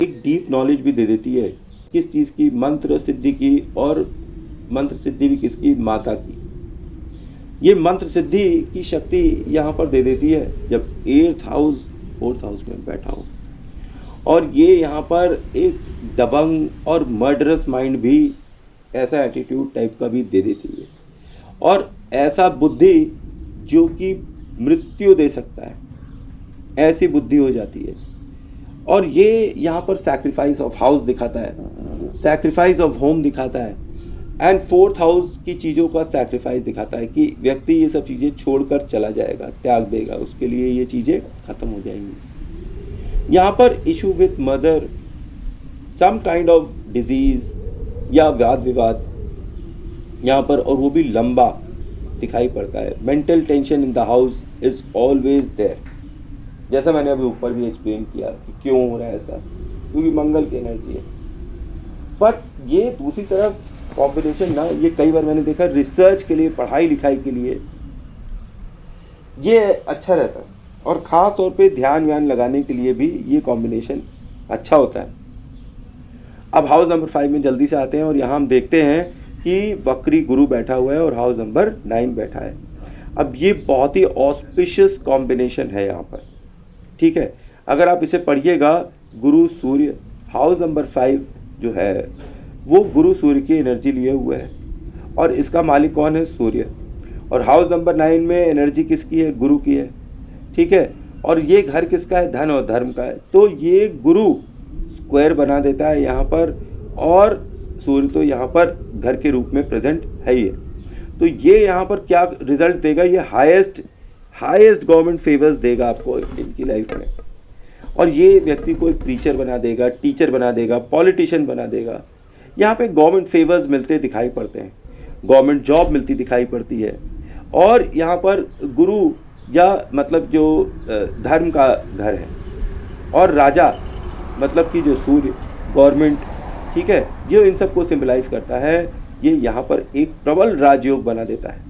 एक deep knowledge भी दे देती है, किस चीज़ की, मंत्र सिद्धि की, और मंत्र सिद्धि भी किसकी, माता की। ये मंत्र सिद्धि की शक्ति यहाँ पर दे देती है जब 8th हाउस 4th हाउस में बैठा हो। और ये यहाँ पर एक दबंग और मर्डरस माइंड भी, ऐसा एटीट्यूड टाइप का भी दे देती है, और ऐसा बुद्धि जो कि मृत्यु दे सकता है, ऐसी बुद्धि हो जाती है। और ये यहाँ पर सैक्रिफाइस ऑफ हाउस दिखाता है, सैक्रिफाइस ऑफ होम दिखाता है, एंड 4th हाउस की चीज़ों का सैक्रिफाइस दिखाता है कि व्यक्ति ये सब चीज़ें छोड़कर चला जाएगा, त्याग देगा, उसके लिए ये चीज़ें खत्म हो जाएंगी। यहाँ पर issue with mother, some kind of disease या वाद विवाद यहाँ पर, और वो भी लंबा दिखाई पड़ता है। Mental tension in the house is always there, जैसा मैंने अभी ऊपर भी एक्सप्लेन किया कि क्यों हो रहा है ऐसा, क्योंकि मंगल की एनर्जी है। बट ये दूसरी तरफ कॉम्बिनेशन ना, ये कई बार मैंने देखा रिसर्च के लिए, पढ़ाई लिखाई के लिए ये अच्छा रहता है, और ख़ास तौर पे ध्यान व्यान लगाने के लिए भी ये कॉम्बिनेशन अच्छा होता है। अब हाउस नंबर 5 में जल्दी से आते हैं, और यहाँ हम देखते हैं कि वक्री गुरु बैठा हुआ है और हाउस नंबर 9 बैठा है। अब ये बहुत ही ऑस्पिशियस कॉम्बिनेशन है यहाँ पर, ठीक है। अगर आप इसे पढ़िएगा, गुरु सूर्य, हाउस नंबर 5 जो है वो गुरु सूर्य की एनर्जी लिए हुए है, और इसका मालिक कौन है, सूर्य। और हाउस नंबर 9 में एनर्जी किसकी है, गुरु की है, ठीक है। और ये घर किसका है, धन और धर्म का है। तो ये गुरु स्क्वायर बना देता है यहाँ पर, और सूर्य तो यहाँ पर घर के रूप में प्रेजेंट है ही है। तो ये यहाँ पर क्या रिजल्ट देगा, ये हाईएस्ट गवर्नमेंट फेवर्स देगा आपको इनकी लाइफ में, और ये व्यक्ति को एक प्रीचर बना देगा, टीचर बना देगा, पॉलिटिशियन बना देगा। यहाँ पे गवर्नमेंट फेवर्स मिलते दिखाई पड़ते हैं, गवर्नमेंट जॉब मिलती दिखाई पड़ती है। और यहाँ पर गुरु या मतलब जो धर्म का घर है, और राजा मतलब कि जो सूर्य, गवर्नमेंट, ठीक है, ये इन सबको सिंबलाइज करता है। ये यहाँ पर एक प्रबल राजयोग बना देता है।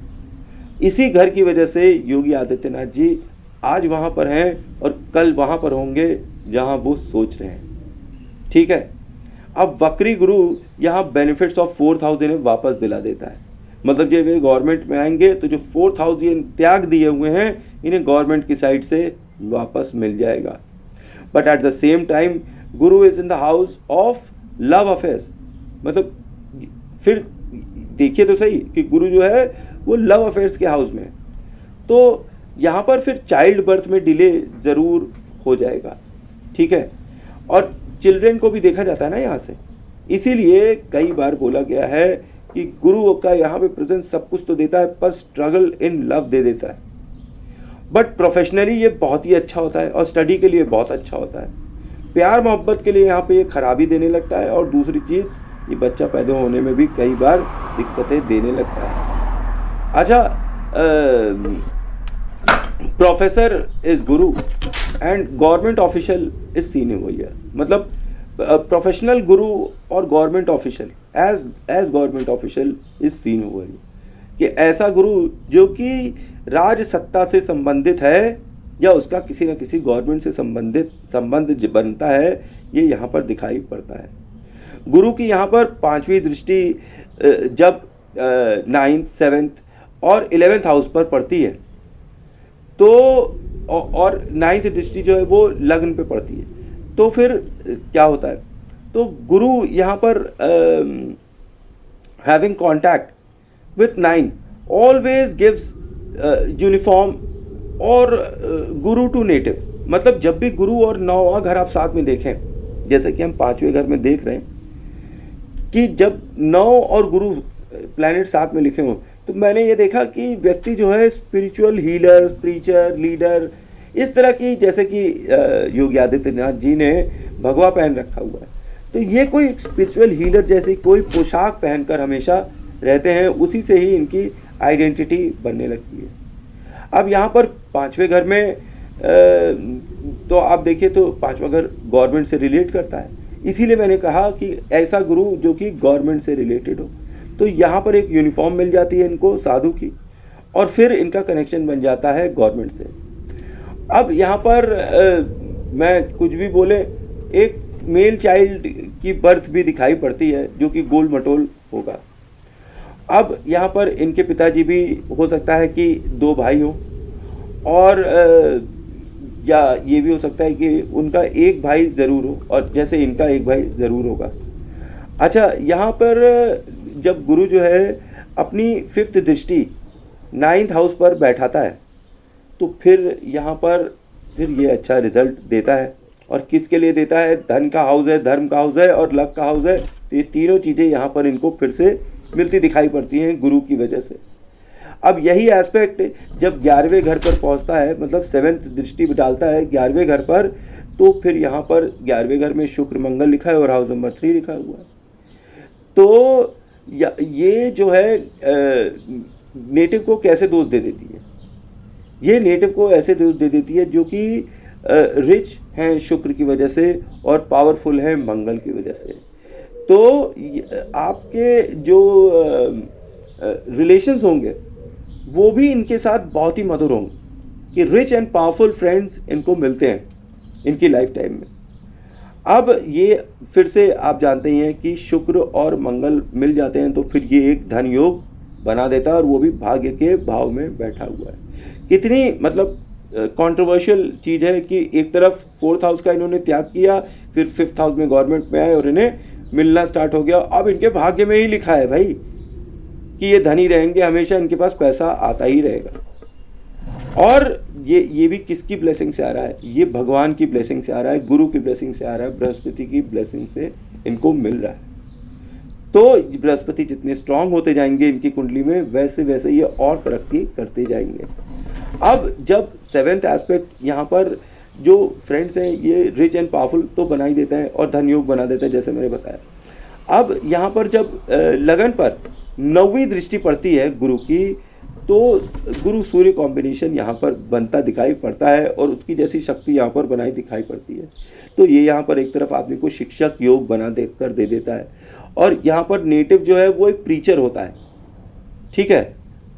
इसी घर की वजह से योगी आदित्यनाथ जी आज वहाँ पर हैं और कल वहाँ पर होंगे जहाँ वो सोच रहे हैं, ठीक है। अब वक्री गुरु यहाँ बेनिफिट्स ऑफ 4th हाउस इन्हें वापस दिला देता है। मतलब जब वे गवर्नमेंट में आएंगे तो जो 4th हाउस ये त्याग दिए हुए हैं, इन्हें गवर्नमेंट की साइड से वापस मिल जाएगा। But at the same time Guru is in the house of love affairs. मतलब फिर देखिए तो सही कि गुरु जो है वो लव अफेयर्स के हाउस में है, तो यहाँ पर फिर चाइल्ड बर्थ में डिले ज़रूर हो जाएगा, ठीक है। और चिल्ड्रेन को भी देखा जाता है ना यहाँ से, इसीलिए कई बार बोला गया है कि गुरु का यहाँ पे प्रेजेंस सब कुछ तो देता है, पर स्ट्रगल इन लव दे देता है। बट प्रोफेशनली ये बहुत ही अच्छा होता है, और स्टडी के लिए बहुत अच्छा होता है। प्यार मोहब्बत के लिए यहाँ पे ये खराबी देने लगता है, और दूसरी चीज़ ये बच्चा पैदा होने में भी कई बार दिक्कतें देने लगता है। अच्छा, professor is guru and government official is seen हुई है। मतलब प्रोफेशनल गुरु और government official as government official is seen हुआ है कि ऐसा गुरु जो कि राज सत्ता से संबंधित है, या उसका किसी न किसी गवर्नमेंट से संबंध बनता है, ये यहाँ पर दिखाई पड़ता है। गुरु की यहाँ पर 5वीं दृष्टि जब 9th 7th और 11th हाउस पर पड़ती है, तो और 9th दृष्टि जो है वो लग्न पे पड़ती है, तो फिर क्या होता है, तो गुरु यहाँ पर having contact with 9 always gives uniform और गुरु टू नेटिव। मतलब जब भी गुरु और 9वां घर आप साथ में देखें, जैसे कि हम 5वें घर में देख रहे हैं कि जब 9 और गुरु प्लैनेट साथ में लिखे हों, तो मैंने ये देखा कि व्यक्ति जो है स्पिरिचुअल हीलर, प्रीचर, लीडर, इस तरह की, जैसे कि योगी आदित्यनाथ जी ने भगवा पहन रखा हुआ है, तो ये कोई स्पिरिचुअल हीलर जैसी कोई पोशाक पहनकर हमेशा रहते हैं, उसी से ही इनकी आइडेंटिटी बनने लगती है। अब यहाँ पर 5वें घर में तो आप देखिए तो 5वां घर गवर्नमेंट से रिलेट करता है, इसीलिए मैंने कहा कि ऐसा गुरु जो कि गवर्नमेंट से रिलेटेड हो। तो यहाँ पर एक यूनिफॉर्म मिल जाती है इनको साधु की, और फिर इनका कनेक्शन बन जाता है गवर्नमेंट से। अब यहाँ पर मैं कुछ भी बोले, एक मेल चाइल्ड की बर्थ भी दिखाई पड़ती है जो कि गोल मटोल होगा। अब यहाँ पर इनके पिताजी भी हो सकता है कि दो भाई हों, और या ये भी हो सकता है कि उनका एक भाई ज़रूर हो, और जैसे इनका एक भाई ज़रूर होगा। अच्छा, यहाँ पर जब गुरु जो है अपनी फिफ्थ दृष्टि नाइन्थ हाउस पर बैठाता है, तो फिर यहाँ पर फिर ये अच्छा रिजल्ट देता है। और किसके लिए देता है? धन का हाउस है, धर्म का हाउस है और लक का हाउस है। तो ये तीनों चीज़ें यहाँ पर इनको फिर से मिलती दिखाई पड़ती हैं गुरु की वजह से। अब यही एस्पेक्ट जब 11वें घर पर पहुँचता है, मतलब सेवेंथ दृष्टि डालता है 11वें घर पर, तो फिर यहाँ पर 11वें घर में शुक्र मंगल लिखा है और हाउस नंबर 3 लिखा हुआ है। तो ये जो है नेटिव को कैसे दोष दे देती है? ये नेटिव को ऐसे दोष दे देती है जो कि रिच हैं शुक्र की वजह से और पावरफुल हैं मंगल की वजह से। तो आपके जो रिलेशंस होंगे वो भी इनके साथ बहुत ही मधुर होंगे कि रिच एंड पावरफुल फ्रेंड्स इनको मिलते हैं इनकी लाइफ टाइम में। अब ये फिर से आप जानते ही हैं कि शुक्र और मंगल मिल जाते हैं तो फिर ये एक धन योग बना देता है, और वो भी भाग्य के भाव में बैठा हुआ है। कितनी मतलब कंट्रोवर्शियल चीज़ है कि एक तरफ 4th हाउस का इन्होंने त्याग किया, फिर 5th हाउस में गवर्नमेंट में आए और इन्हें मिलना स्टार्ट हो गया। अब इनके भाग्य में ही लिखा है भाई कि ये धनी रहेंगे, हमेशा इनके पास पैसा आता ही रहेगा। और ये भी किसकी ब्लेसिंग से आ रहा है? ये भगवान की ब्लेसिंग से आ रहा है, गुरु की ब्लेसिंग से आ रहा है, बृहस्पति की ब्लेसिंग से इनको मिल रहा है। तो बृहस्पति जितने स्ट्रांग होते जाएंगे इनकी कुंडली में, वैसे वैसे ये और तरक्की करते जाएंगे। अब जब 7th एस्पेक्ट यहाँ पर जो फ्रेंड्स हैं ये रिच एंड पावरफुल तो बना ही देता है और धन योग बना देता है, जैसे मैंने बताया। अब यहाँ पर जब लगन पर 9वीं दृष्टि पड़ती है गुरु की, तो गुरु सूर्य कॉम्बिनेशन यहाँ पर बनता दिखाई पड़ता है और उसकी जैसी शक्ति यहाँ पर बनाई दिखाई पड़ती है। तो ये यहाँ पर एक तरफ आदमी को शिक्षक योग बना देकर दे देता है, और यहाँ पर नेटिव जो है वो एक प्रीचर होता है, ठीक है,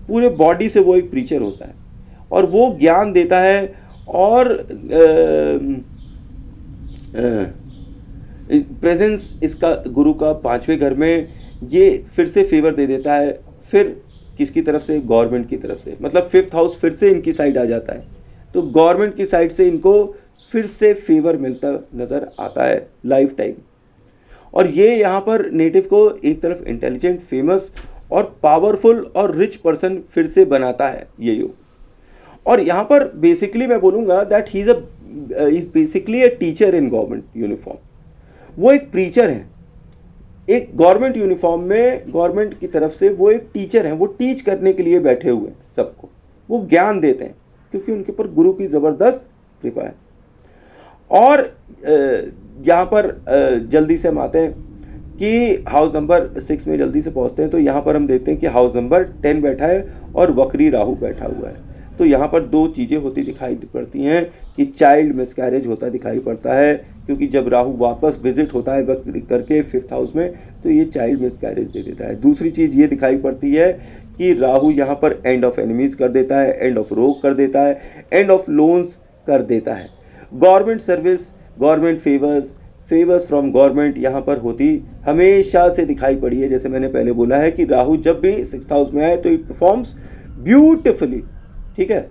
पूरे बॉडी से वो एक प्रीचर होता है और वो ज्ञान देता है। और प्रेजेंस इसका गुरु का 5वें घर में ये फिर से फेवर दे देता है। फिर किसकी तरफ से? गवर्नमेंट की तरफ से, मतलब 5th हाउस फिर से इनकी साइड आ जाता है, तो गवर्नमेंट की साइड से इनको फिर से फेवर मिलता नज़र आता है लाइफ टाइम। और ये यहाँ पर नेटिव को एक तरफ इंटेलिजेंट, फेमस और पावरफुल और रिच पर्सन फिर से बनाता है ये योग। और यहाँ पर बेसिकली मैं बोलूँगा that he is basically a teacher in government uniform. वो एक प्रीचर है, एक गवर्नमेंट यूनिफॉर्म में, गवर्नमेंट की तरफ से वो एक टीचर हैं, वो टीच करने के लिए बैठे हुए हैं सबको, वो ज्ञान देते हैं क्योंकि उनके ऊपर गुरु की ज़बरदस्त कृपा है। और यहाँ पर जल्दी से हम आते हैं कि हाउस नंबर 6 में जल्दी से पहुँचते हैं। तो यहाँ पर हम देखते हैं कि हाउस नंबर 10 बैठा है और वक्री राहु बैठा हुआ है। तो यहाँ पर दो चीज़ें होती दिखाई पड़ती हैं कि चाइल्ड मिसकैरेज होता दिखाई पड़ता है, क्योंकि जब राहु वापस विजिट होता है वक्री करके 5th हाउस में, तो ये चाइल्ड मिसकैरेज दे देता है। दूसरी चीज़ ये दिखाई पड़ती है कि राहु यहाँ पर एंड ऑफ एनिमीज कर देता है, एंड ऑफ रोग कर देता है, एंड ऑफ लोन्स कर देता है। Government service, government favours from government यहाँ पर होती हमेशा से दिखाई पड़ी है। जैसे मैंने पहले बोला है कि राहु जब भी 6th हाउस में आए तो इट परफॉर्म्स ब्यूटिफुली, ठीक है।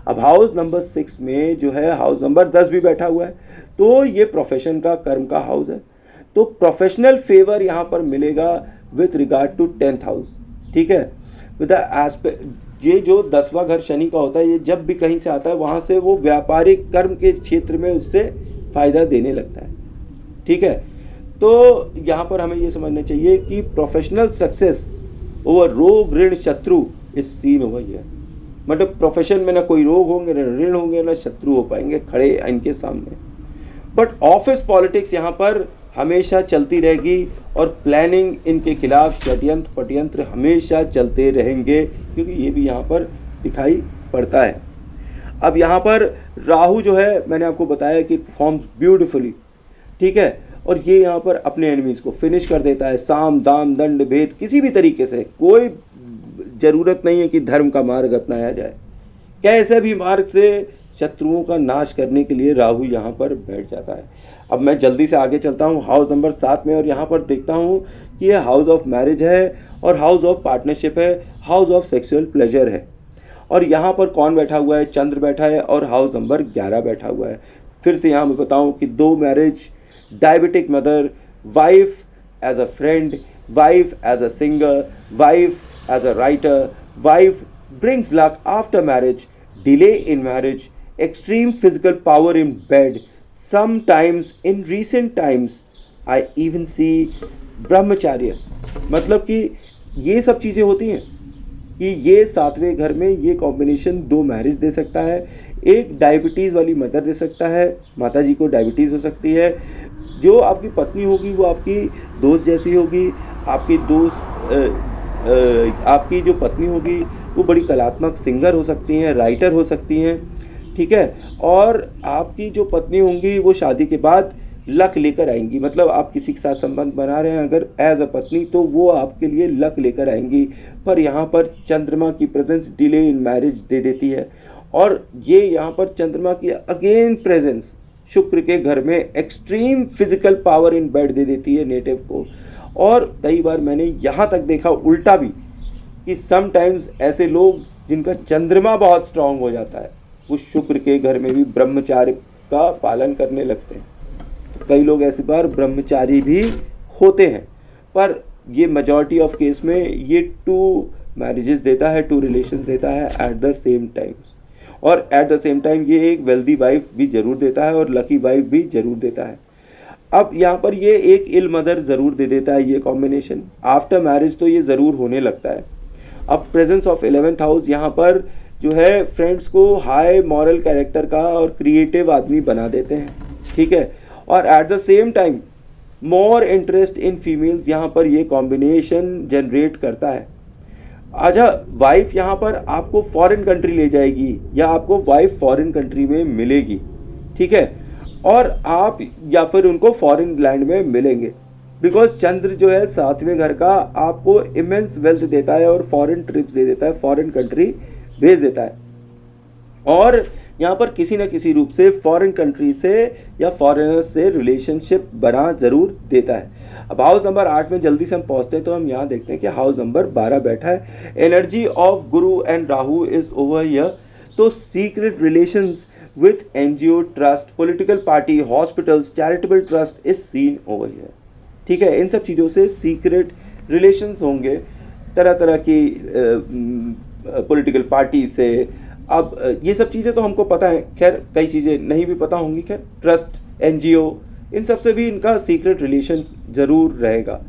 अब हाउस नंबर 6 में जो है हाउस नंबर 10 भी बैठा हुआ है, तो ये प्रोफेशन का, कर्म का हाउस है। तो प्रोफेशनल फेवर यहाँ पर मिलेगा with regard to 10th house, ठीक है। विद एस्पेक्ट ये जो 10वां घर शनि का होता है, ये जब भी कहीं से आता है वहाँ से वो व्यापारिक कर्म के क्षेत्र में उससे फ़ायदा देने लगता है, ठीक है। तो यहाँ पर हमें ये समझना चाहिए कि प्रोफेशनल सक्सेस ओवर रोग ऋण शत्रु इस सीन ओवर हियर, मतलब प्रोफेशन में ना कोई रोग होंगे, ना ऋण होंगे, ना शत्रु हो पाएंगे खड़े इनके सामने। बट ऑफिस पॉलिटिक्स यहाँ पर हमेशा चलती रहेगी और प्लानिंग इनके खिलाफ षड्यंत्र पटयंत्र हमेशा चलते रहेंगे, क्योंकि ये भी यहाँ पर दिखाई पड़ता है। अब यहाँ पर राहु जो है मैंने आपको बताया कि परफॉर्म्स ब्यूटिफुली, ठीक है, और ये यहाँ पर अपने एनिमीज़ को फिनिश कर देता है। साम दाम दंड भेद किसी भी तरीके से, कोई ज़रूरत नहीं है कि धर्म का मार्ग अपनाया जाए, कैसे भी मार्ग से शत्रुओं का नाश करने के लिए राहु यहाँ पर बैठ जाता है। अब मैं जल्दी से आगे चलता हूँ हाउस नंबर 7 में और यहाँ पर देखता हूँ कि ये हाउस ऑफ मैरिज है और हाउस ऑफ पार्टनरशिप है, हाउस ऑफ सेक्सुअल प्लेजर है। और यहाँ पर कौन बैठा हुआ है? चंद्र बैठा है और हाउस नंबर 11 बैठा हुआ है। फिर से यहाँ मैं बताऊँ कि 2 marriage, diabetic mother, wife as a friend, wife as a singer, wife as a writer, wife brings luck after marriage, delay in marriage, extreme physical power in bed. Sometimes in recent times I even see ब्रह्मचार्य। मतलब कि ये सब चीज़ें होती हैं कि ये 7वें घर में ये कॉम्बिनेशन 2 मैरिज दे सकता है। एक डायबिटीज़ वाली मदर दे सकता है, माता जी को डायबिटीज़ हो सकती है। जो आपकी पत्नी होगी वो आपकी दोस्त जैसी होगी। आपकी आपकी जो पत्नी होगी वो बड़ी कलात्मक सिंगर हो सकती हैं, राइटर हो सकती हैं, ठीक है। और आपकी जो पत्नी होंगी वो शादी के बाद लक लेकर आएंगी। मतलब आप किसी के साथ संबंध बना रहे हैं अगर एज अ पत्नी, तो वो आपके लिए लक लेकर आएंगी। पर यहाँ पर चंद्रमा की presence delay in marriage they देती है। और ये यहाँ पर चंद्रमा की अगेन प्रेजेंस शुक्र के घर में extreme physical power in bed दे देती है नेटिव को। और कई बार मैंने यहाँ तक देखा उल्टा भी कि समटाइम्स ऐसे लोग जिनका चंद्रमा बहुत स्ट्रांग हो जाता है वो शुक्र के घर में भी ब्रह्मचार्य का पालन करने लगते हैं। कई लोग ऐसी बार ब्रह्मचारी भी होते हैं। पर ये मेजॉरिटी ऑफ केस में ये 2 मैरिजेस देता है, 2 रिलेशंस देता है एट द सेम टाइम्स। और एट द सेम टाइम ये एक वेल्दी वाइफ भी ज़रूर देता है और लकी वाइफ भी ज़रूर देता है। अब यहाँ पर ये एक इल मदर ज़रूर दे देता है ये कॉम्बिनेशन। आफ्टर मैरिज तो ये ज़रूर होने लगता है। अब प्रेजेंस ऑफ 11th हाउस यहाँ पर जो है फ्रेंड्स को हाई मॉरल कैरेक्टर का और क्रिएटिव आदमी बना देते हैं, ठीक है। और eight the same time more interest in females यहाँ पर ये कॉम्बिनेशन जनरेट करता है। अच्छा, वाइफ यहाँ पर आपको फॉरेन कंट्री ले जाएगी या आपको वाइफ फॉरेन कंट्री में मिलेगी, ठीक है। और आप या फिर उनको फॉरेन लैंड में मिलेंगे। बिकॉज चंद्र जो है 7वें घर का आपको इमेंस वेल्थ देता है और फॉरेन ट्रिप्स दे देता है, फॉरेन कंट्री भेज देता है। और यहाँ पर किसी न किसी रूप से फॉरेन कंट्री से या फॉरेनर्स से रिलेशनशिप बना ज़रूर देता है। अब हाउस नंबर 8 में जल्दी से हम पहुँचते हैं तो हम यहाँ देखते हैं कि हाउस नंबर 12 बैठा है। Energy of Guru and Rahu is over here. तो secret relations with NGO, trust, political party, hospitals, charitable trust is seen over here, ठीक है। इन सब चीज़ों से सीक्रेट रिलेशंस होंगे तरह तरह की पॉलिटिकल पार्टी से। अब ये सब चीज़ें तो हमको पता है, खैर कई चीज़ें नहीं भी पता होंगी। खैर ट्रस्ट, NGO, इन सब से भी इनका सीक्रेट रिलेशन ज़रूर रहेगा।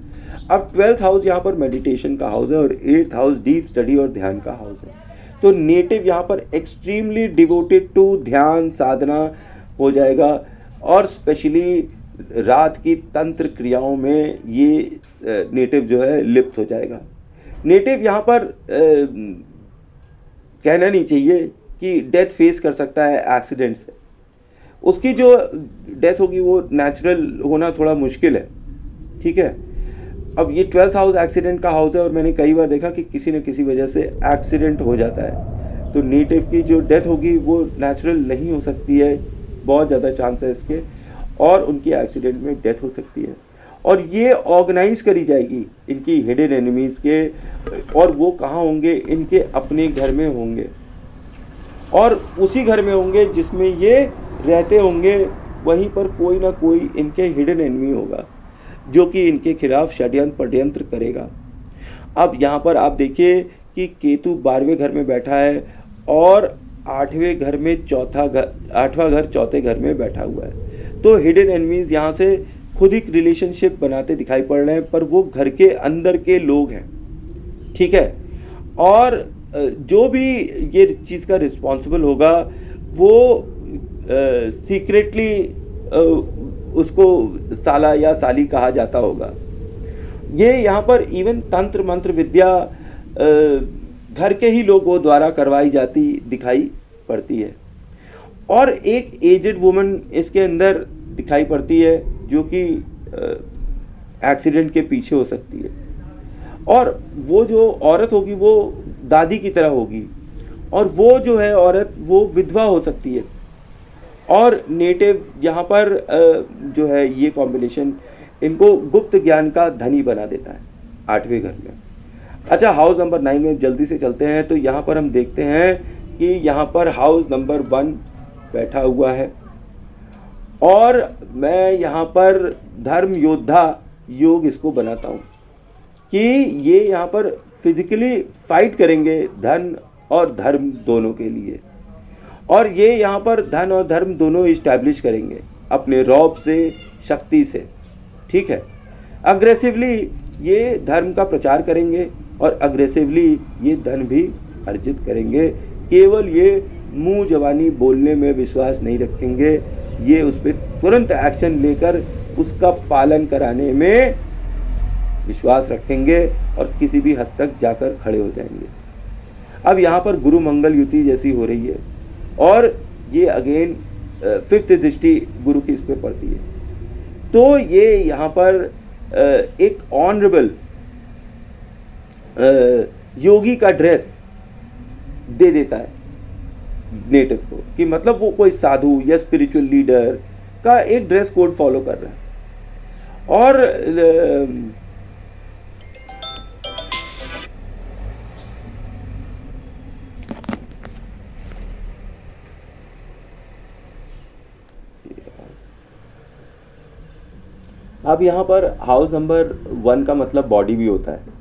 अब 12th हाउस यहाँ पर मेडिटेशन का हाउस है और 8th हाउस डीप स्टडी और ध्यान का हाउस है। तो नेटिव यहाँ पर एक्सट्रीमली डिवोटेड टू ध्यान साधना हो जाएगा और स्पेशली रात की तंत्र क्रियाओं में ये नेटिव जो है लिप्त हो जाएगा। नेटिव यहाँ पर कहना नहीं चाहिए कि डेथ फेस कर सकता है एक्सीडेंट से। उसकी जो डेथ होगी वो नेचुरल होना थोड़ा मुश्किल है, ठीक है। अब ये 12th हाउस एक्सीडेंट का हाउस है और मैंने कई बार देखा कि किसी न किसी वजह से एक्सीडेंट हो जाता है। तो नेटिव की जो डेथ होगी वो नेचुरल नहीं हो सकती है, बहुत ज़्यादा चांस है इसके, और उनकी एक्सीडेंट में डेथ हो सकती है। और ये ऑर्गेनाइज करी जाएगी इनकी हिडन एनिमीज़ के, और वो कहाँ होंगे? इनके अपने घर में होंगे और उसी घर में होंगे जिसमें ये रहते होंगे। वहीं पर कोई ना कोई इनके हिडन एनिमी होगा जो कि इनके खिलाफ षड्यंत्र करेगा। अब यहाँ पर आप देखिए कि केतु 12वें घर में बैठा है और 8वां घर चौथे घर में बैठा हुआ है। तो हिडन एनिमीज यहाँ से खुद ही रिलेशनशिप बनाते दिखाई पड़ रहे हैं, पर वो घर के अंदर के लोग हैं, ठीक है। और जो भी ये चीज़ का रिस्पॉन्सिबल होगा वो सीक्रेटली उसको साला या साली कहा जाता होगा। ये यहाँ पर इवन तंत्र मंत्र विद्या घर के ही लोगों द्वारा करवाई जाती दिखाई पड़ती है। और एक एजेड वुमन इसके अंदर दिखाई पड़ती है जो कि एक्सीडेंट के पीछे हो सकती है। और वो जो औरत होगी वो दादी की तरह होगी और वो जो है औरत वो विधवा हो सकती है। और नेटिव यहाँ पर जो है ये कॉम्बिनेशन इनको गुप्त ज्ञान का धनी बना देता है 8वें घर में। अच्छा, हाउस नंबर 9 में जल्दी से चलते हैं तो यहाँ पर हम देखते हैं कि यहाँ पर हाउस नंबर 1 बैठा हुआ है और मैं यहाँ पर धर्म योद्धा योग इसको बनाता हूँ कि ये यहाँ पर फिजिकली फाइट करेंगे धन और धर्म दोनों के लिए, और ये यहाँ पर धन और धर्म दोनों इस्टेब्लिश करेंगे अपने रौब से, शक्ति से। ठीक है, अग्रेसिवली ये धर्म का प्रचार करेंगे और अग्रेसिवली ये धन भी अर्जित करेंगे। केवल ये मुंह जवानी बोलने में विश्वास नहीं रखेंगे, ये उस पर तुरंत एक्शन लेकर उसका पालन कराने में विश्वास रखेंगे और किसी भी हद तक जाकर खड़े हो जाएंगे। अब यहाँ पर गुरु मंगल युति जैसी हो रही है और ये अगेन 5th दृष्टि गुरु की इस पे पड़ती है, तो ये यहाँ पर एक ऑनरेबल योगी का ड्रेस दे देता है नेटिव को, कि मतलब वो कोई साधु या स्पिरिचुअल लीडर का एक ड्रेस कोड फॉलो कर रहा है। और अब यहाँ पर हाउस नंबर 1 का मतलब बॉडी भी होता है,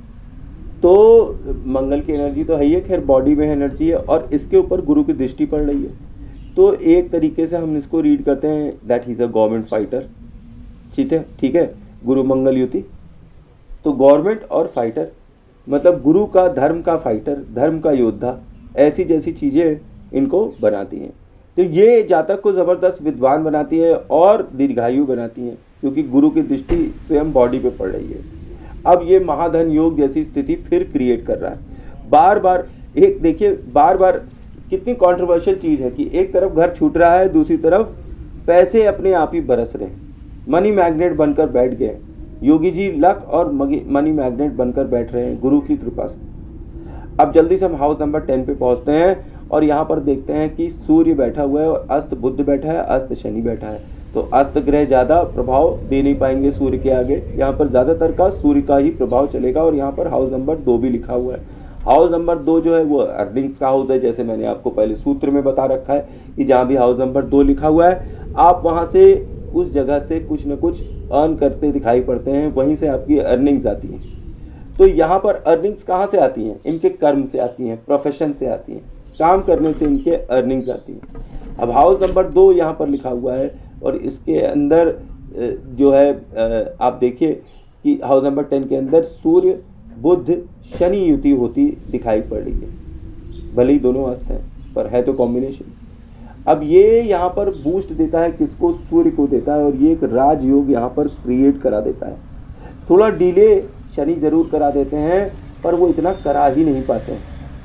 तो मंगल की एनर्जी तो है ही है, खैर बॉडी में एनर्जी है और इसके ऊपर गुरु की दृष्टि पड़ रही है, तो एक तरीके से हम इसको रीड करते हैं that he is a government fighter. ठीक है, गुरु मंगल युति, तो गवर्नमेंट और फाइटर मतलब गुरु का धर्म का फाइटर, धर्म का योद्धा, ऐसी जैसी चीज़ें इनको बनाती हैं। तो ये जातक को ज़बरदस्त विद्वान बनाती है और दीर्घायु बनाती हैं, क्योंकि गुरु की दृष्टि स्वयं बॉडी पे पड़ रही है। अब ये महाधन योग जैसी स्थिति फिर क्रिएट कर रहा है। बार बार एक देखिए, बार बार कितनी कंट्रोवर्शियल चीज़ है कि एक तरफ घर छूट रहा है, दूसरी तरफ पैसे अपने आप ही बरस रहे हैं, मनी मैग्नेट बनकर बैठ गए। योगी जी लक और मनी मैग्नेट बनकर बैठ रहे हैं गुरु की कृपा से। अब जल्दी से हम हाउस नंबर 10 पे पहुंचते हैं और यहाँ पर देखते हैं कि सूर्य बैठा हुआ है और अस्त बुध बैठा है, अस्त शनि बैठा है। तो अस्त ग्रह ज़्यादा प्रभाव दे नहीं पाएंगे सूर्य के आगे, यहाँ पर ज़्यादातर का सूर्य का ही प्रभाव चलेगा। और यहाँ पर हाउस नंबर 2 भी लिखा हुआ है। हाउस नंबर 2 जो है वो अर्निंग्स का हाउस है, जैसे मैंने आपको पहले सूत्र में बता रखा है कि जहाँ भी हाउस नंबर 2 लिखा हुआ है आप वहाँ से उस जगह से कुछ न कुछ अर्न करते दिखाई पड़ते हैं, वहीं से आपकी अर्निंग्स आती हैं। तो यहाँ पर अर्निंग्स कहाँ से आती हैं? इनके कर्म से आती हैं, प्रोफेशन से आती हैं, काम करने से इनके अर्निंग्स आती हैं। अब हाउस नंबर 2 यहाँ पर लिखा हुआ है और इसके अंदर जो है आप देखिए कि हाउस नंबर 10 के अंदर सूर्य बुध शनि युति होती दिखाई पड़ रही है। भले ही दोनों अस्त हैं पर है तो कॉम्बिनेशन। अब ये यहाँ पर बूस्ट देता है किसको? सूर्य को देता है और ये एक राजयोग यहाँ पर क्रिएट करा देता है। थोड़ा डिले शनि जरूर करा देते हैं पर वो इतना करा ही नहीं पाते हैं।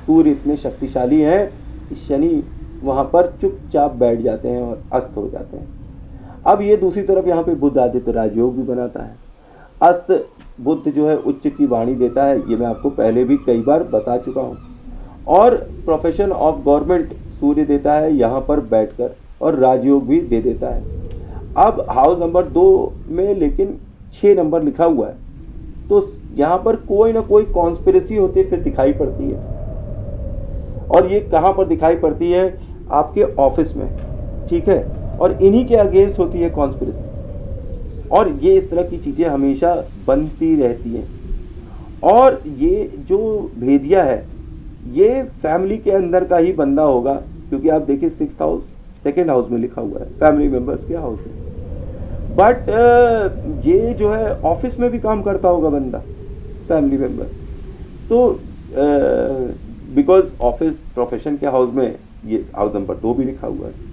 सूर्य इतने शक्तिशाली हैं कि शनि वहाँ पर चुपचाप बैठ जाते हैं और अस्त हो जाते हैं। अब ये दूसरी तरफ यहाँ पे बुध आदित्य राजयोग भी बनाता है। अस्त बुध जो है उच्च की वाणी देता है, ये मैं आपको पहले भी कई बार बता चुका हूँ। और प्रोफेशन ऑफ गवर्नमेंट सूर्य देता है यहाँ पर बैठकर और राजयोग भी दे देता है। अब हाउस नंबर 2 में लेकिन 6 नंबर लिखा हुआ है, तो यहाँ पर कोई ना कोई कॉन्स्पिरेसी होती फिर दिखाई पड़ती है। और ये कहाँ पर दिखाई पड़ती है? आपके ऑफिस में, ठीक है, और इन्हीं के अगेंस्ट होती है कॉन्स्पिरेसी। और ये इस तरह की चीज़ें हमेशा बनती रहती हैं। और ये जो भेदिया है ये फैमिली के अंदर का ही बंदा होगा, क्योंकि आप देखिए 6th हाउस 2nd हाउस में लिखा हुआ है, फैमिली मेंबर्स के हाउस में। बट ये जो है ऑफिस में भी काम करता होगा बंदा, फैमिली मेंबर। तो बिकॉज ऑफिस प्रोफेशन के हाउस में ये हाउस नंबर 2 भी लिखा हुआ है।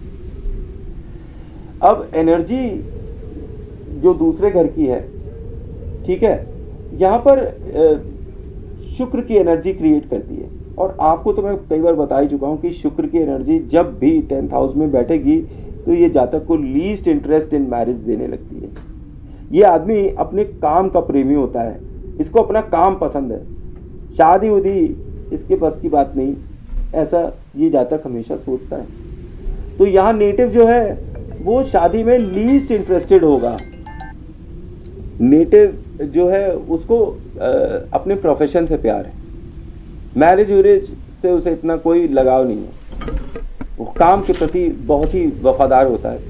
अब एनर्जी जो दूसरे घर की है, ठीक है, यहाँ पर शुक्र की एनर्जी क्रिएट करती है। और आपको तो मैं कई बार बता ही चुका हूँ कि शुक्र की एनर्जी जब भी 10th हाउस में बैठेगी तो ये जातक को लीस्ट इंटरेस्ट इन मैरिज देने लगती है। ये आदमी अपने काम का प्रेमी होता है, इसको अपना काम पसंद है, शादी उदी इसके बस की बात नहीं, ऐसा ये जातक हमेशा सोचता है। तो यहाँ नेटिव जो है वो शादी में लीस्ट इंटरेस्टेड होगा। नेटिव जो है उसको अपने प्रोफेशन से प्यार है, मैरिज वैरिज से उसे इतना कोई लगाव नहीं है, वो काम के प्रति बहुत ही वफादार होता है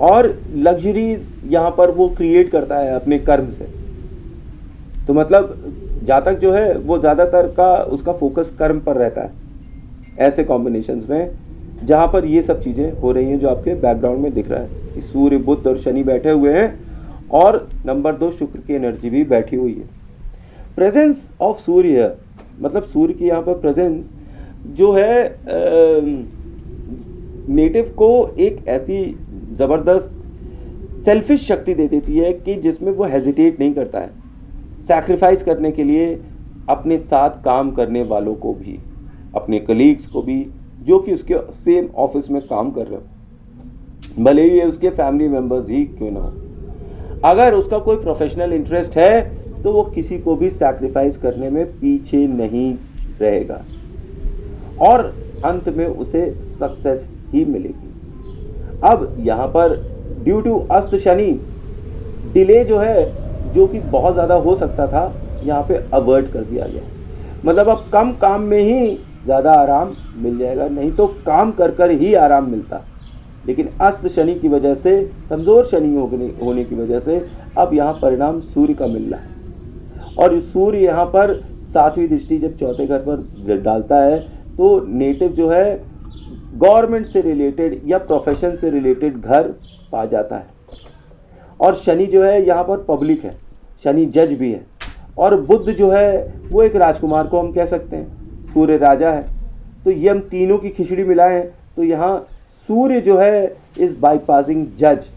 और लग्जरीज यहाँ पर वो क्रिएट करता है अपने कर्म से। तो मतलब जातक जो है वो ज़्यादातर का उसका फोकस कर्म पर रहता है ऐसे कॉम्बिनेशंस में, जहाँ पर ये सब चीज़ें हो रही हैं जो आपके बैकग्राउंड में दिख रहा है कि सूर्य, बुध और शनि बैठे हुए हैं और नंबर 2 शुक्र की एनर्जी भी बैठी हुई है। प्रेजेंस ऑफ सूर्य, मतलब सूर्य की यहाँ पर प्रेजेंस जो है नेटिव को एक ऐसी ज़बरदस्त सेल्फिश शक्ति दे देती है कि जिसमें वो हेजिटेट नहीं करता है सैक्रिफाइस करने के लिए अपने साथ काम करने वालों को भी, अपने कलीग्स को भी, जो कि उसके सेम ऑफिस में काम कर रहे हो, भले ही ये उसके फैमिली मेम्बर्स ही क्यों ना हो। अगर उसका कोई प्रोफेशनल इंटरेस्ट है तो वो किसी को भी सैक्रिफाइस करने में पीछे नहीं रहेगा और अंत में उसे सक्सेस ही मिलेगी। अब यहाँ पर ड्यू टू अस्त शनि डिले जो है, जो कि बहुत ज़्यादा हो सकता था, यहाँ पे अवॉइड कर दिया गया। मतलब अब कम काम में ही ज़्यादा आराम मिल जाएगा, नहीं तो काम कर कर ही आराम मिलता। लेकिन अस्त शनि की वजह से, कमज़ोर शनि होने की वजह से अब यहाँ परिणाम सूर्य का मिल रहा है और सूर्य यहाँ पर 7वीं दृष्टि जब चौथे घर पर डालता है तो नेटिव जो है गवर्नमेंट से रिलेटेड या प्रोफेशन से रिलेटेड घर पा जाता है। और शनि जो है यहाँ पर पब्लिक है, शनि जज भी है और बुध जो है वो एक राजकुमार को हम कह सकते हैं, सूर्य राजा है। तो ये हम तीनों की खिचड़ी मिलाएं तो यहाँ सूर्य जो है इज बाईपासिंग जज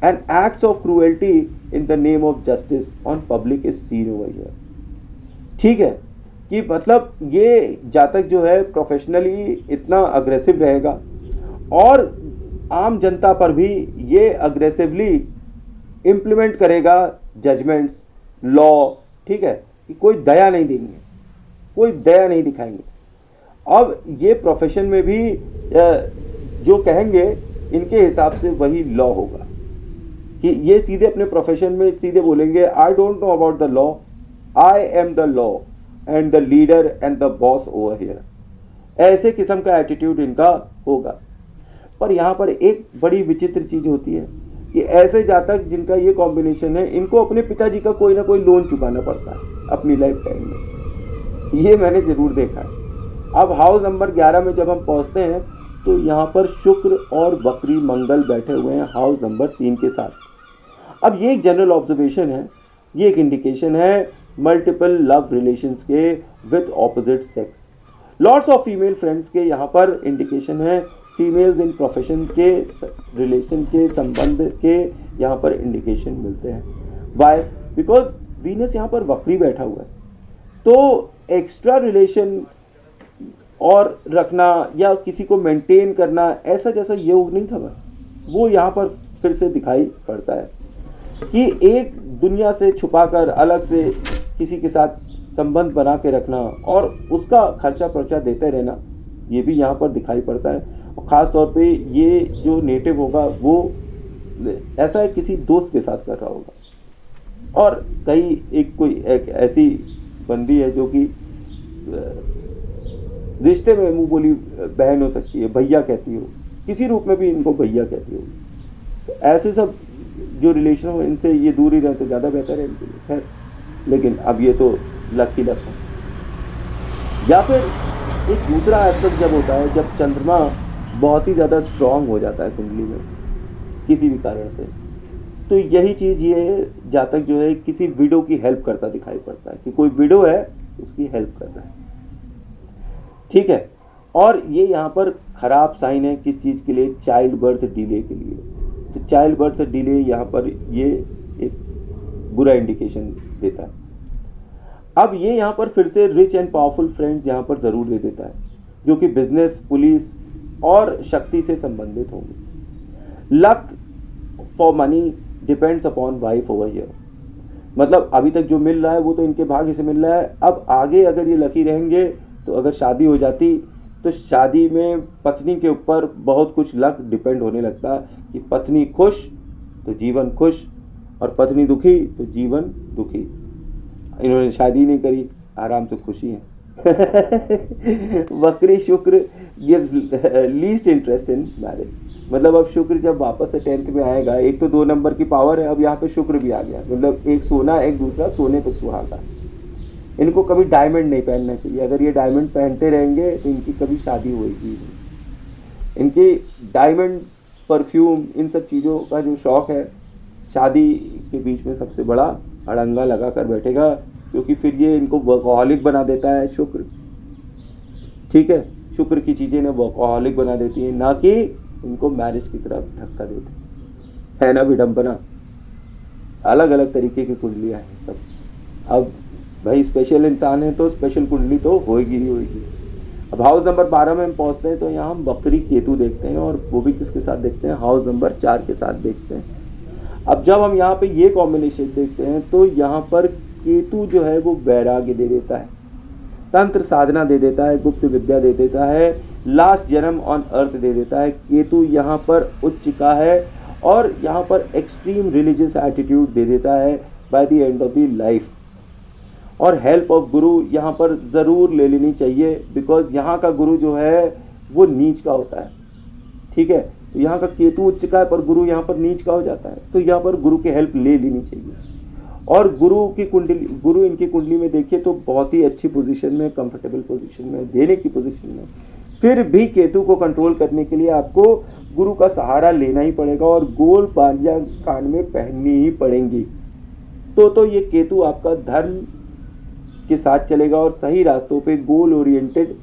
and acts of cruelty in the name of justice on public is seen over here. ठीक है कि मतलब ये जातक जो है प्रोफेशनली इतना अग्रेसिव रहेगा और आम जनता पर भी ये अग्रेसिवली इम्प्लीमेंट करेगा जजमेंट्स, लॉ। ठीक है कि कोई दया नहीं देंगे, कोई दया नहीं दिखाएंगे। अब ये प्रोफेशन में भी जो कहेंगे इनके हिसाब से वही लॉ होगा कि ये सीधे अपने प्रोफेशन में सीधे बोलेंगे, I don't know about the law, I am the law and the leader and the boss over here. ऐसे किस्म का एटीट्यूड इनका होगा। पर यहाँ पर एक बड़ी विचित्र चीज़ होती है कि ऐसे जातक जिनका ये कॉम्बिनेशन है, इनको अपने पिताजी का कोई ना कोई लोन चुकाना पड़ता है अपनी लाइफ टाइम में। ये मैंने ज़रूर देखा है। अब हाउस नंबर 11 में जब हम पहुँचते हैं तो यहाँ पर शुक्र और वक्री मंगल बैठे हुए हैं हाउस नंबर 3 के साथ। अब ये एक जनरल ऑब्जर्वेशन है, ये एक इंडिकेशन है मल्टीपल लव रिलेशंस के with opposite sex. Lots of female friends के यहाँ पर इंडिकेशन है, फीमेल्स इन प्रोफेशन के रिलेशन के संबंध के यहाँ पर इंडिकेशन मिलते हैं। वाई? बिकॉज वीनस यहाँ पर वक्री बैठा हुआ है, तो एक्स्ट्रा रिलेशन और रखना या किसी को मेंटेन करना ऐसा जैसा योग नहीं था वो यहाँ पर फिर से दिखाई पड़ता है कि एक दुनिया से छुपाकर अलग से किसी के साथ संबंध बना के रखना और उसका खर्चा पर्चा देते रहना, ये भी यहाँ पर दिखाई पड़ता है। और ख़ास तौर पे ये जो नेटिव होगा वो ऐसा है किसी दोस्त के साथ कर रहा होगा और कोई एक ऐसी बंदी है जो कि रिश्ते में मुँह बोली बहन हो सकती है, भैया कहती हो, किसी रूप में भी इनको भैया कहती हो। तो ऐसे सब जो रिलेशन हो इनसे ये दूर ही रहे तो ज़्यादा बेहतर है इनके लिए। खैर, लेकिन अब ये तो लक ही लक है। या फिर एक दूसरा एस्पेक्ट जब होता है, जब चंद्रमा बहुत ही ज़्यादा स्ट्रांग हो जाता है कुंडली में किसी भी कारण से, तो यही चीज़ ये जातक जो है किसी विडो की हेल्प करता दिखाई पड़ता है कि कोई विडो है उसकी हेल्प कर रहा है। ठीक है, और ये यहाँ पर ख़राब साइन है किस चीज़ के लिए? चाइल्ड बर्थ डिले के लिए। तो चाइल्ड बर्थ डिले यहाँ पर ये एक बुरा इंडिकेशन देता है। अब ये यहाँ पर फिर से रिच एंड पावरफुल फ्रेंड्स यहाँ पर ज़रूर दे देता है जो कि बिजनेस, पुलिस और शक्ति से संबंधित होंगे। Luck for money depends upon wife over here. मतलब अभी तक जो मिल रहा है वो तो इनके भाग्य से मिल रहा है। अब आगे अगर ये लकी रहेंगे तो अगर शादी हो जाती तो शादी में पत्नी के ऊपर बहुत कुछ लक डिपेंड होने लगता है कि पत्नी खुश तो जीवन खुश, और पत्नी दुखी तो जीवन दुखी। इन्होंने शादी नहीं करी, आराम से खुशी है। वक्री शुक्र gives least interest in marriage. मतलब अब शुक्र जब वापस से 10th में आएगा, एक तो 2 नंबर की पावर है, अब यहाँ पे शुक्र भी आ गया। मतलब एक सोना, एक दूसरा सोने पे सुहागा। इनको कभी डायमंड नहीं पहनना चाहिए। अगर ये डायमंड पहनते रहेंगे तो इनकी कभी शादी होगी नहीं। इनकी डायमंड, परफ्यूम, इन सब चीज़ों का जो शौक़ है, शादी के बीच में सबसे बड़ा अड़ंगा लगा कर बैठेगा, क्योंकि फिर ये इनको वर्कहॉलिक बना देता है शुक्र। ठीक है, शुक्र की चीज़ें इन्हें वर्कहॉलिक बना देती हैं, ना कि इनको मैरिज की तरफ धक्का देती है ना। विडंबना, अलग अलग तरीके की कुंडलियाँ हैं सब। अब भाई स्पेशल इंसान है तो स्पेशल कुंडली तो होएगी ही होएगी। अब हाउस नंबर 12 में हम पहुँचते हैं तो यहाँ हम बकरी केतु देखते हैं, और वो भी किसके साथ देखते हैं? हाउस नंबर 4 के साथ देखते हैं। अब जब हम यहाँ पे ये कॉम्बिनेशन देखते हैं तो यहाँ पर केतु जो है वो वैराग्य दे देता है, तंत्र साधना दे देता है, गुप्त विद्या दे देता है, लास्ट जन्म ऑन अर्थ दे देता है। केतु यहाँ पर उच्च का है, और यहाँ पर एक्सट्रीम रिलीजियस एटीट्यूड दे देता है by the end of the life. और हेल्प ऑफ गुरु यहाँ पर ज़रूर ले लेनी चाहिए, बिकॉज यहाँ का गुरु जो है वो नीच का होता है। ठीक है, तो यहाँ का केतु उच्च का है पर गुरु यहाँ पर नीच का हो जाता है, तो यहाँ पर गुरु की हेल्प ले लेनी चाहिए। और गुरु की कुंडली, गुरु इनकी कुंडली में देखिए तो बहुत ही अच्छी पोजीशन में, कंफर्टेबल पोजीशन में, देने की पोजीशन में। फिर भी केतु को कंट्रोल करने के लिए आपको गुरु का सहारा लेना ही पड़ेगा, और गोल पांजियां कान में पहननी ही पड़ेंगी। तो ये केतु आपका धर्म के साथ चलेगा, और सही रास्तों पे गोल ओरिएंटेड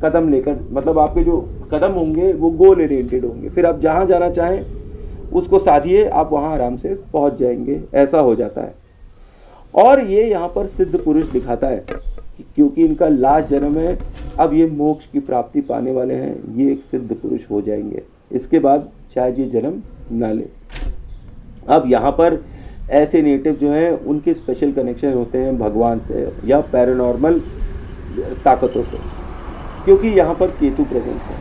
कदम लेकर, मतलब आपके जो कदम होंगे वो गोल ओरिएंटेड होंगे। फिर आप जहाँ जाना चाहें उसको साधिए, आप वहाँ आराम से पहुँच जाएंगे, ऐसा हो जाता है। और ये यहाँ पर सिद्ध पुरुष दिखाता है, क्योंकि इनका लास्ट जन्म है, अब ये मोक्ष की प्राप्ति पाने वाले हैं, ये एक सिद्ध पुरुष हो जाएंगे। इसके बाद शायद ये जन्म ना ले। अब यहाँ पर ऐसे नेटिव जो हैं उनके स्पेशल कनेक्शन होते हैं भगवान से या पैरानॉर्मल ताकतों से, क्योंकि यहाँ पर केतु प्रेजेंस है।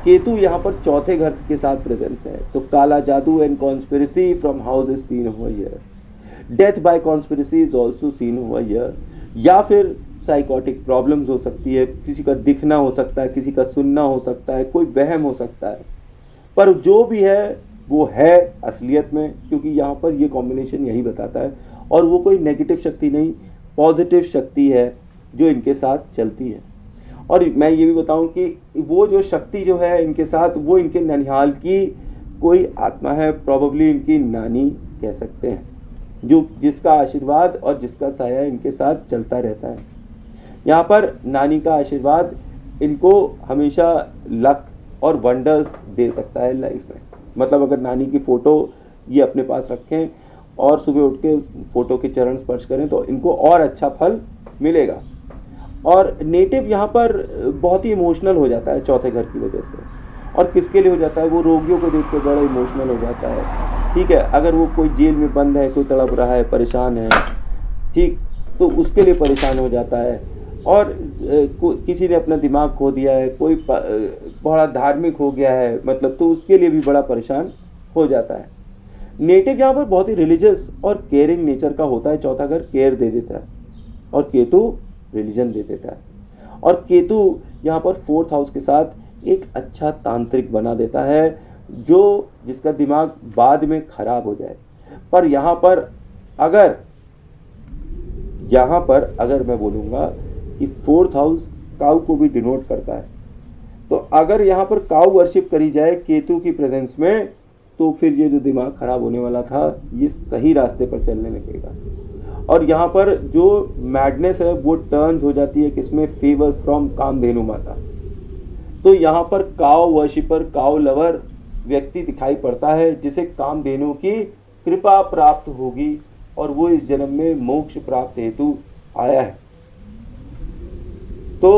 केतु यहाँ पर चौथे घर के साथ प्रेजेंस है, तो काला जादू and conspiracy from house is seen over here. Death by conspiracy is also seen over here. या फिर साइकोटिक प्रॉब्लम्स हो सकती है, किसी का दिखना हो सकता है, किसी का सुनना हो सकता है, कोई वहम हो सकता है, पर जो भी है वो है असलियत में, क्योंकि यहाँ पर ये कॉम्बिनेशन यही बताता है। और वो कोई नेगेटिव शक्ति नहीं, पॉजिटिव शक्ति है जो इनके साथ चलती है। और मैं ये भी बताऊं कि वो जो शक्ति जो है इनके साथ, वो इनके ननिहाल की कोई आत्मा है, प्रॉबेबली इनकी नानी कह सकते हैं, जो जिसका आशीर्वाद और जिसका साया इनके साथ चलता रहता है। यहाँ पर नानी का आशीर्वाद इनको हमेशा लक और वंडर्स दे सकता है लाइफ में। मतलब अगर नानी की फ़ोटो ये अपने पास रखें और सुबह उठ के उस फोटो के चरण स्पर्श करें तो इनको और अच्छा फल मिलेगा। और नेटिव यहाँ पर बहुत ही इमोशनल हो जाता है चौथे घर की वजह से। और किसके लिए हो जाता है? वो रोगियों को देख के बड़ा इमोशनल हो जाता है। ठीक है, अगर वो कोई जेल में बंद है, कोई तड़प रहा है, परेशान है, ठीक, तो उसके लिए परेशान हो जाता है। और किसी ने अपना दिमाग खो दिया है, कोई बड़ा धार्मिक हो गया है, मतलब, तो उसके लिए भी बड़ा परेशान हो जाता है। नेटिव यहाँ पर बहुत ही रिलीजियस और केयरिंग नेचर का होता है। चौथा घर केयर दे देता है और केतु रिलीजन दे देता है। और केतु यहाँ पर 4th हाउस के साथ एक अच्छा तांत्रिक बना देता है, जो जिसका दिमाग बाद में खराब हो जाए। पर यहाँ पर अगर मैं बोलूँगा कि 4th हाउस काऊ को भी डिनोट करता है, तो अगर यहाँ पर काऊ वर्शिप करी जाए केतु की प्रेजेंस में, तो फिर ये जो दिमाग खराब होने वाला था ये सही रास्ते पर चलने लगेगा। और यहाँ पर जो मैडनेस है वो टर्न्स हो जाती है किसमें? फेवर्स फ्रॉम कामधेनु माता। तो यहाँ पर काऊ वर्शिपर, काऊ लवर व्यक्ति दिखाई पड़ता है जिसे कामधेनु की कृपा प्राप्त होगी, और वो इस जन्म में मोक्ष प्राप्त हेतु आया है। तो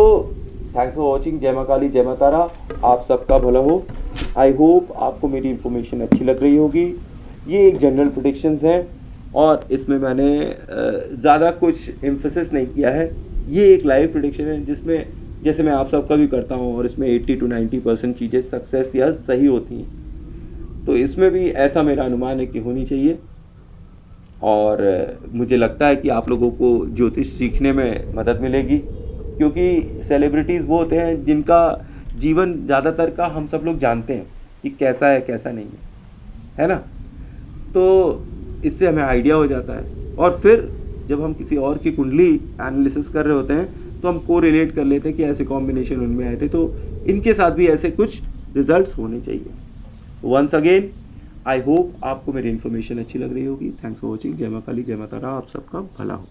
थैंक्स फॉर वॉचिंग। जय मां काली, जय मां तारा, आप सबका भला हो। आई होप आपको मेरी इन्फॉर्मेशन अच्छी लग रही होगी। ये एक जनरल प्रेडिक्शंस हैं और इसमें मैंने ज़्यादा कुछ एम्फेसिस नहीं किया है। ये एक लाइव प्रेडिक्शन है जिसमें जैसे मैं आप सबका भी करता हूँ, और इसमें 80 to 90% चीज़ें सक्सेस या सही होती हैं। तो इसमें भी ऐसा मेरा अनुमान है कि होनी चाहिए। और मुझे लगता है कि आप लोगों को ज्योतिष सीखने में मदद मिलेगी, क्योंकि सेलिब्रिटीज़ वो होते हैं जिनका जीवन ज़्यादातर का हम सब लोग जानते हैं कि कैसा है कैसा नहीं है ना। तो इससे हमें आइडिया हो जाता है, और फिर जब हम किसी और की कुंडली एनालिसिस कर रहे होते हैं तो हम को रिलेट कर लेते हैं कि ऐसे कॉम्बिनेशन उनमें आए थे, तो इनके साथ भी ऐसे कुछ रिजल्ट्स होने चाहिए। वंस अगेन आई होप आपको मेरी इन्फॉर्मेशन अच्छी लग रही होगी। Thanks for watching. जय मां काली, जय माता रा। आप सबका भला हो।